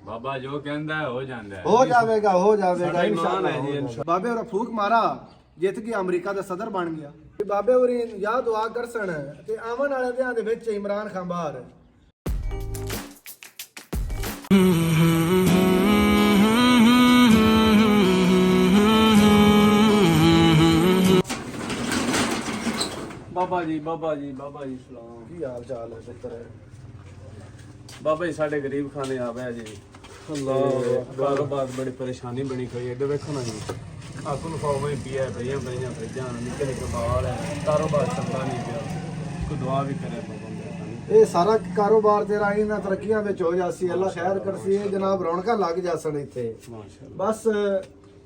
ਬਾਬਾ ਜੋ ਕਹਿੰਦਾ ਹੈ ਹੋ ਜਾਂਦਾ ਹੈ। ਹੋ ਜਾਵੇਗਾ ਸਾਡਾ ਇਮਾਨ ਹੈ ਜੀ ਇਨਸ਼ਾਅੱਲਾ। ਬਾਬੇ ਹੋਰਾਂ ਫੂਕ ਮਾਰਾ, ਜਿੱਤ ਕੇ ਅਮਰੀਕਾ ਦਾ ਸਦਰ ਬਣ ਗਿਆ। ਤੇ ਬਾਬੇ ਹੋਰੀ ਯਾ ਦੁਆ ਕਰਸਣ ਤੇ ਆਉਣ ਵਾਲੇ ਦਿਨਾਂ ਦੇ ਵਿੱਚ ਇਮਰਾਨ ਖਾਨ ਬਾਹਰ। ਬਾਬਾ ਜੀ ਸਲਾਮ। ਕੀ ਹਾਲ ਚਾਲ ਹੈ ਪੁੱਤਰ? ਬਾਬਾ ਜੀ ਸਾਡੇ ਗਰੀਬ ਖਾਨੇ ਆ ਪਿਆ ਜੀ। ਕਾਰੋਬਾਰ ਬੜੀ ਪਰੇਸ਼ਾਨੀ ਬਣੀ ਹੋਈ ਹੈ। ਇੱਧਰ ਵੇਖੋ ਨਾ ਜੀ, ਆਕੂ ਨੂੰ ਖਾਵੇ ਪੀਆ ਪਈਆਂ ਫਰਿੱਜਾਂ ਨਿੱਕੇ ਨਿੱਕੇ ਬਾਲ ਹੈ। ਕਾਰੋਬਾਰ ਚੱਲਦਾ ਨਹੀਂ ਪਿਆ। ਕੋਈ ਦੁਆ ਵੀ ਕਰੇ ਬਾਬਾ ਮੇਰੇ। ਇਹ ਸਾਰਾ ਕਾਰੋਬਾਰ ਤੇਰਾ ਇਹਨਾਂ ਤਰੱਕੀਆਂ ਵਿੱਚ ਹੋ ਜਾਸੀ। ਅੱਲਾ ਖੈਰ ਕਰਸੀ। ਜਨਾਬ ਰੌਣਕਾਂ ਲੱਗ ਜਾਸਣ ਇੱਥੇ। ਮਾਸ਼ਾਅੱਲਾ। ਬਸ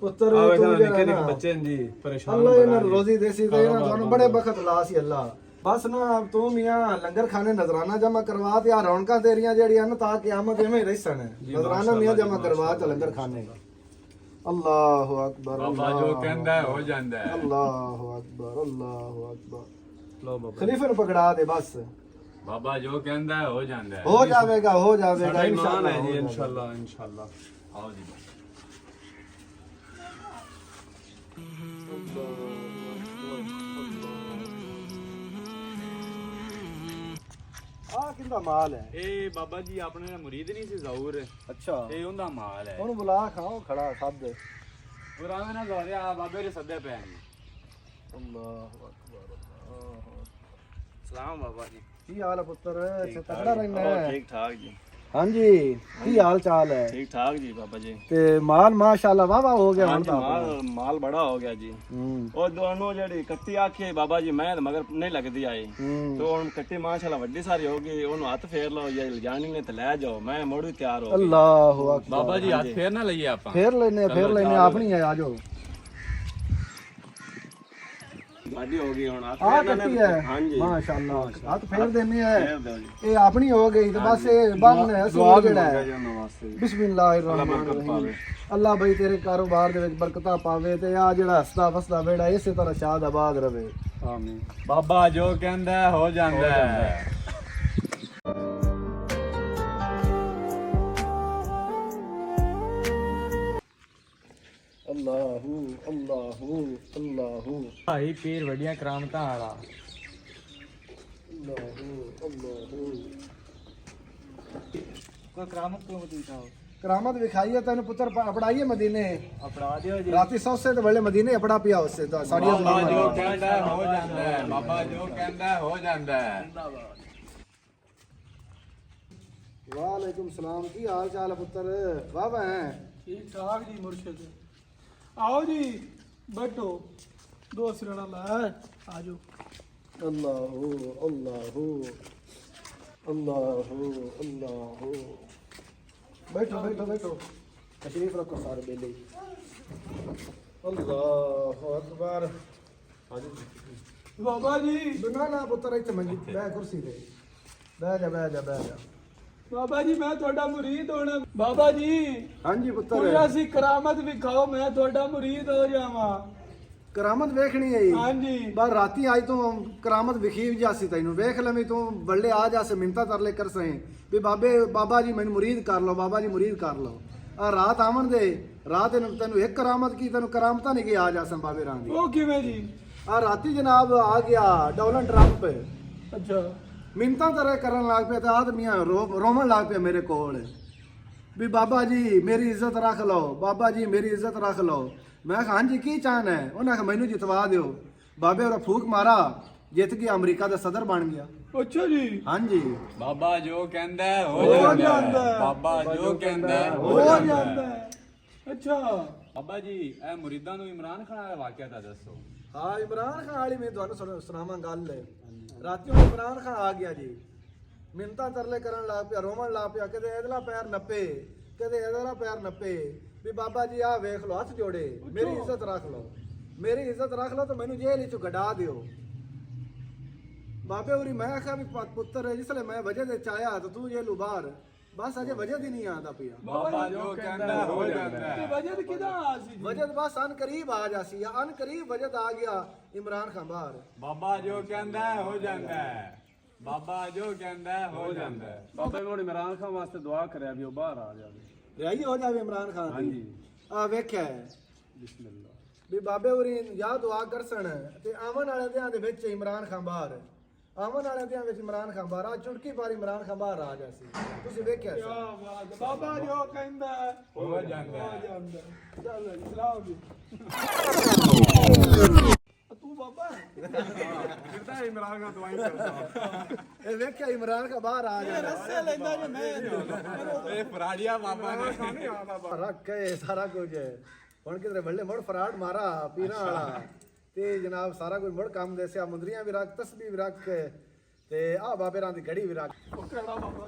ਪੁੱਤਰ ਆਵੇ ਤੂੰ ਨਿੱਕੇ ਜਿਹੜਾ ਨਿੱਕੇ ਨਾ ਬੱਚੇ ਨੇ ਜੀ ਪਰੇਸ਼ਾਨ ਅੱਲਾ ਇਹਨਾਂ ਨੂੰ ਬੜਾ ਰੋਜ਼ੀ ਦੇਸੀ ਤੇ ਇਹਨਾਂ ਤੁਹਾਨੂੰ ਬੜੇ ਬਖਤ ਲਾ ਸੀ ਅੱਲਾ। ਬਸ ਨਾ ਤੂੰ ਮੀਆਂ ਲੰਗਰ ਖਾਨੇ ਨਜ਼ਰਾਨਾ ਜਮਾ ਕਰਵਾ ਤੇ ਆ ਰੌਣਕਾਂ ਤੇਰੀਆਂ ਜਿਹੜੀਆਂ ਨਾ ਤਾਂ ਕਿਆਮਤ ਐਵੇਂ ਹੀ ਰਹਿਸਣ। ਨਜ਼ਰਾਨਾ ਮੀਆਂ ਜਮਾ ਕਰਵਾ ਤੇ ਲੰਗਰ ਖਾਨੇ। ਅੱਲਾਹੁ ਅਕਬਰ। ਬਾਬਾ ਜੋ ਕਹਿੰਦਾ ਹੈ ਹੋ ਜਾਂਦਾ ਹੈ। ਅੱਲਾਹੁ ਅਕਬਰ ਅੱਲਾਹੁ ਅਕਬਰ। ਲੋ ਬਾਬਾ ਖਲੀਫੇ ਨੂੰ ਪਕੜਾ ਦੇ ਬਸ। ਬਾਬਾ ਜੋ ਕਹਿੰਦਾ ਹੈ ਹੋ ਜਾਂਦਾ ਹੈ। ਹੋ ਜਾਵੇਗਾ ਸਾਡਾ ਇਮਾਨ ਹੈ ਜੀ ਇਨਸ਼ਾਅੱਲਾ। ਇਨਸ਼ਾਅੱਲਾ। ਆਓ ਜੀ। ਆ ਕਿੰਦਾ ਮਾਲ ਹੈ? ਇਹ ਬਾਬਾ ਜੀ ਆਪਣੇ ਨਾਲ ਮੁਰੀਦ ਨਹੀਂ ਸੀ ਜ਼ਹੂਰ। ਅੱਛਾ ਇਹ ਉਹਦਾ ਮਾਲ ਹੈ। ਉਹਨੂੰ ਬੁਲਾ ਖਾਓ ਖੜਾ ਸੱਦ। ਪੁਰਾਣੇ ਨਾਲ ਜ਼ਹਰਿਆ ਬਾਬੇ ਦੇ ਸੱਦੇ ਪੈ ਨੇ। ਅੱਲਾਹੁ ਅਕਬਰ। ਸਲਾਮ ਬਾਬਾ ਜੀ। ਕੀ ਹਾਲ ਹੈ ਪੁੱਤਰ? ਤਕੜਾ ਰਹਿਣਾ ਹੈ? ਠੀਕ ਠਾਕ ਜੀ। ਹਾਂਜੀ ਕੀ ਹਾਲ ਚਾਲ ਹੈ? ਠੀਕ ਠਾਕ ਜੀ ਬਾਬਾ ਜੀ। ਤੇ ਮਾਲ ਮਾਸ਼ਾਅੱਲਾ ਵਾਵਾ ਹੋ ਗਿਆ ਹੁਣ ਹਾਂਜੀ, ਤਾਂ। ਮਾਲ ਬੜਾ ਹੋ ਗਿਆ ਜੀ। ਉਹ ਦੋਨੋਂ ਜਿਹੜੀ ਕੱਟੀ ਆਖੀ ਬਾਬਾ ਜੀ ਮੈਂ ਮਗਰ ਨਹੀਂ ਲੱਗਦੀ ਆਈ ਤੇ ਹੁਣ ਕੱਟੀ ਮਾਸ਼ਾਅੱਲਾ ਵੱਡੀ ਸਾਰੀ ਹੋ ਗਈ। ਉਹਨੂੰ ਹੱਥ ਫੇਰ ਲਓ ਜਾਂ ਲਿਜਾਣੀ ਨੇ ਤੇ ਲੈ ਜਾਓ। ਮੈਂ ਮੁੜ ਵੀ ਤਿਆਰ ਹੋ ਗਈ। ਅੱਲਾਹੁ ਅਕਬਰ। ਬਾਬਾ ਜੀ ਹੱਥ ਫੇਰ ਨਾ ਲਈਏ ਆਪਾਂ। ਫੇਰ ਲੈਨੇ ਆਪਣੀ ਹੈ। ਆ ਜਾਓ। ਵੱਡੀ ਹੋ ਗਈ ਹੁਣ ਹੱਥ ਆ ਫੇਰਨਾ ਕੱਟੀ ਨੇ। ਹੈ ਹਾਂਜੀ ਮਾਸ਼ਾਅੱਲਾ। ਹੱਥ ਫੇਰ ਦੇਨੇ ਹੈ। ਫੇਰ ਦਿਓ ਜੀ। ਇਹ ਆਪਣੀ ਹੋ ਗਈ ਤੇ ਬਸ ਇਹ ਬੰਨ ਹੈ ਦੁਆ ਅਸੂਲ ਵੀ ਜਿਹੜਾ ਮੰਗਿਆ ਹੈ। ਜੀ ਉਹਨਾਂ ਵਾਸਤੇ। ਬਿਸਮਿਲ੍ਲਾਹਿਰਰਹਿਮਾਨਿਰਰਹੀਮ। ਅੱਲਾ ਬਈ ਤੇਰੇ ਕਾਰੋਬਾਰ ਦੇ ਵਿੱਚ ਬਰਕਤਾਂ ਪਾਵੇ ਤੇ ਆ ਜਿਹੜਾ ਹੱਸਦਾ ਵਸਦਾ ਬੇੜਾ ਇਸੇ ਤਰ੍ਹਾਂ ਸ਼ਾਦ ਆਬਾਦ ਰਵੇ। ਆਮੀਨ। ਬਾਬਾ ਜੋ ਕਹਿੰਦਾ ਹੈ ਹੋ ਜਾਂਦਾ ਹੈ। ਅੱਲਾਹੂ ਅੱਲਾਹੂ ਅੱਲਾਹੂ ਭਾਈ ਪੀਰ ਵੱਡੀਆਂ ਕਰਾਮਤਾਂ ਵਾਲਾ। ਅੱਲਾਹੂ ਅੱਲਾਹੂ। ਕੋਈ ਕਰਾਮਤ ਕਿਉਂ ਦਿਖਾਓ? ਕਰਾਮਤ ਵਿਖਾਈ ਹੈ ਤੈਨੂੰ ਪੁੱਤਰ ਅਪੜਾਈਏ ਮਦੀਨੇ। ਅਪੜਾ ਦਿਓ ਜੀ। ਰਾਤੀ ਸੌਸੇ ਤੇ ਵੇਲੇ ਮਦੀਨੇ ਅਪੜਾ ਪਿਆ ਉਸੇ ਦਾ ਸਾਡੀਆਂ ਬਾਬਾ ਜੋ ਕਹਿੰਦਾ ਹੈ ਹੋ ਜਾਂਦਾ ਹੈ। ਬਾਬਾ ਜੋ ਕਹਿੰਦਾ ਹੈ ਹੋ ਜਾਂਦਾ ਹੈ। ਵਾਲੇकुम सलाम। ਕੀ ਹਾਲ ਚਾਲ ਹੈ ਪੁੱਤਰ? ਵਾਹ ਹੈ ठीक ठाक जी मुर्शिद। आओ जी बैठो। दो सिरड़ा ला आजो। ਅੱਲਾਹੂ ਅੱਲਾਹੂ ਅੱਲਾਹੂ ਅੱਲਾਹੂ। ਬੈਠੋ ਬੈਠੋ ਬੈਠੋ। ਤਸ਼ਰੀਫ ਰੱਖੋ ਸਾਰੇ ਬੇਲੇ। ਅੱਲਾਹੂ ਅਕਬਰ। बाबा जी ਨਾ ਨਾ ਪੁੱਤਰ ਇੱਥੇ ਮੰਜੀ ਬਹਿ ਕੁਰਸੀ ਤੇ ਬਹਿ ਜਾ ਬਹਿ ਜਾ ਬਹਿ ਜਾ। बाबा जी मैं थोड़ा मुरीद होना। बाबा जी ਹਾਂਜੀ ਪੁੱਤਰ कोई ऐसी करामत विखाओ मैं थोड़ा मुरीद हो जावा। ਕਰਾਮਤ ਵੇਖਣੀ ਹੈ हाँ जी ਬਸ ਰਾਤੀ ਅੱਜ ਤੂੰ ਕਰਾਮਤ ਵਿਖੀ ਜਾਸੀ ਤੈਨੂੰ ਵੇਖ ਲਵੇਂ ਤੂੰ ਬੱਲੇ ਆ ਜਾਸੇ ਮਿੰਤਾ ਤਰਲੇ ਕਰ ਸਹੀਂ ਵੀ ਬਾਬਾ ਜੀ ਮੈਨੂੰ ਮੁਰੀਦ ਕਰ ਲਓ। ਬਾਬਾ ਜੀ ਮੁਰੀਦ ਕਰ ਲਓ। ਆ ਰਾਤ ਆਵਣ ਦੇ ਰਾਤ ਤੈਨੂੰ ਇੱਕ ਕਰਾਮਤ ਕੀ ਤੈਨੂੰ ਕਰਾਮਤਾਂ ਨਹੀਂ ਕਿ ਆ ਜਾਸਨ ਬਾਬੇ ਰਾਂ ਦੀ। वो किवें जी? ਆ ਰਾਤੀ ਜਨਾਬ ਆ ਗਿਆ ਡੋਲਨ ਟਰੰਪ अच्छा ਮਿੰਤਾ ਤਰੇ ਕਰਨ ਲੱਗ ਪਿਆ ਤੇ ਆਦਮੀਆਂ ਰੋਮਣ ਲੱਗ ਪਿਆ ਮੇਰੇ ਕੋਲ ਵੀ ਬਾਬਾ ਜੀ ਮੇਰੀ ਇੱਜ਼ਤ ਰੱਖ ਲਓ। ਬਾਬਾ ਜੀ ਮੇਰੀ ਇੱਜ਼ਤ ਰੱਖ ਲਓ। ਮੈਂ ਕਿਹਾ ਹਾਂਜੀ ਕੀ ਚਾਹਨਾ ਹੈ? ਉਹਨਾਂ ਕਿਹਾ ਮੈਨੂੰ ਜਿਤਵਾ ਦਿਓ। ਬਾਬੇ ਹੋਰਾਂ ਫੂਕ ਮਾਰਾ, ਜਿੱਤ ਕੇ ਅਮਰੀਕਾ ਦਾ ਸਦਰ ਬਣ ਗਿਆ। अच्छा जी ਹਾਂਜੀ ਬਾਬਾ ਜੋ ਕਹਿੰਦਾ ਹੈ ਹੋ ਹੋ ਜਾਂਦਾ ਜਾਂਦਾ ਹੈ। ਹੈ। ਬਾਬਾ ਜੋ ਕਹਿੰਦਾ ਹੈ हो ਹੋ ਜਾਂਦਾ जाता ਹੈ। है। अच्छा ਬਾਬਾ ਜੀ ਇਹ ਮੁਰੀਦਾਂ ਨੂੰ ਇਮਰਾਨ ਖਾਨ ਵਾਲਾ ਵਾਕਿਆ ਤਾਂ ਦੱਸੋ। ਹਾਂ ਇਮਰਾਨ ਖਾਨ ਵਾਲੀ ਮੈਂ ਤੁਹਾਨੂੰ ਸੁਣਾਵਾਂ ਗੱਲ ਹੈ। ਰਾਤੀ ਨੂੰ ਇਮਰਾਨ ਖਾਨ ਆ ਗਿਆ ਜੀ। ਮਿੰਤਾ ਤਰਲੇ ਕਰਨ ਲੱਗ ਪਿਆ, ਰੋਮਣ ਲੱਗ ਪਿਆ। ਕਦੇ ਇਹਦਾ ਪੈਰ ਨੱਪੇ ਕਦੇ ਇਹਦਾ ਪੈਰ ਨੱਪੇ ਵੀ ਬਾਬਾ ਜੀ ਆਹ ਵੇਖ ਲਓ ਹੱਥ ਜੋੜੇ ਮੇਰੀ ਇੱਜ਼ਤ ਰੱਖ ਲਓ। ਮੇਰੀ ਇੱਜ਼ਤ ਰੱਖ ਲਓ ਤਾਂ ਮੈਨੂੰ ਜੇਲ੍ਹ ਵਿੱਚੋਂ ਕਢਾ ਦਿਓ। ਬਾਬੇ ਹੋਰੀ ਮੈਂ ਆਖਿਆ ਵੀ ਪੁੱਤਰ ਜਿਸਲੇ ਮੈਂ ਵਜੇ ਦੇ ਚਾਇਆ ਤਾਂ ਤੂੰ ਜੇਲ੍ਹੋਂ ਬਾਹਰ ਬਸ ਅਜੇ ਵਜਦ ਹੀ ਨਹੀਂ ਆਂਦਾ ਪਿਆ। ਬਾਬਾ ਜੋ ਕਹਿੰਦਾ ਹੈ ਹੋ ਜਾਂਦਾ ये ਹੈ। वजह किदा आसी जी? ਵਜਦ ਬਸ ਅਨ ਕਰੀਬ ਆ ਜਾਸੀ ਅਨ ਕਰੀਬ ਵਜਦ ਆ ਗਿਆ ਇਮਰਾਨ ਖਾਨ ਬਾਹਰ। ਬਾਬਾ ਜੋ ਕਹਿੰਦਾ ਹੈ ਹੋ ਜਾਂਦਾ ਹੈ। ਬਾਬਾ ਜੋ ਕਹਿੰਦਾ ਹੈ ਹੋ ਜਾਂਦਾ ਹੈ। ਬਾਬਾ ਜੀ ਇਮਰਾਨ ਖਾਨ ਵਾਸਤੇ ਦੁਆ ਕਰਿਆ ਵੀ ਉਹ ਬਾਹਰ ਆ ਜਾਵੇ। ਰਿਆਈ ਹੋ ਜਾਵੇ ਇਮਰਾਨ ਖਾਨ ਦੀ ਹਾਂਜੀ ਆ ਵੇਖਿਆ ਹੈ ਬਿਸਮਿਲ੍ਲਾ ਵੀ ਬਾਬੇ ਹੋਰੀ ਯਾਦ ਦੁਆ ਕਰਸਣ ਤੇ ਆਵਣ ਵਾਲੇ ਦਿਆਂ ਦੇ ਵਿੱਚ ਇਮਰਾਨ ਖਾਨ ਬਾਹਰ ਆਵਣ ਵਾਲੇ ਦਿਆਂ ਵਿੱਚ ਇਮਰਾਨ ਖਾਨ ਬਾਹਰ ਆ ਚੁਟਕੀ ਪਾਰ ਇਮਰਾਨ ਖਾਨ ਬਾਹਰ ਆ ਗਿਆ ਸੀ ਤੁਸੀਂ ਵੇਖਿਆ ਕਿਆ ਬਾਤ ਹੈ। ਬਾਬਾ ਜੋ ਕਹਿੰਦਾ ਹੈ, ਹੋ ਜਾਂਦਾ ਹੋ ਜਾਂਦਾ ਹੈ। ਚੱਲ ਜੀ ਸਲਾਮ ਜੀ ਤੂੰ ਬਾਬਾ ਕਿਰਦਾ ਇਮਰਾਨ ਖਾਨ ਦਵਾਈ ਕਰਦਾ ਇਹ ਵੇਖਿਆ ਇਮਰਾਨ ਖਾਨ ਬਾਹਰ ਆ ਗਿਆ ਰੱਸੇ ਲੈਂਦਾ ਜੇ ਮੈਂ ਇਹ ਫਰਾੜੀਆ ਬਾਬਾ ਨੇ ਰੱਖ ਕੇ ਸਾਰਾ ਕੁਝ ਹੁਣ ਕਿਧਰੇ ਬੱਲੇ ਮੁੜ ਫਰਾਡ ਮਾਰਾ ਪੀਰਾਂ ਵਾਲਾ ਤੇ ਜਨਾਬ ਸਾਰਾ ਕੁਝ ਮੁੜ ਕੰਮ ਦੇਸਿਆ ਮੁੰਦਰੀਆਂ ਵੀ ਰੱਖ ਤਸਬੀਹ ਵੀ ਰੱਖ ਤੇ ਆ ਬਾਬੇ ਰਾਂ ਦੀ ਘੜੀ ਵੀ ਰੱਖ ਉਹ ਕਿਹੜਾ ਬਾਬਾ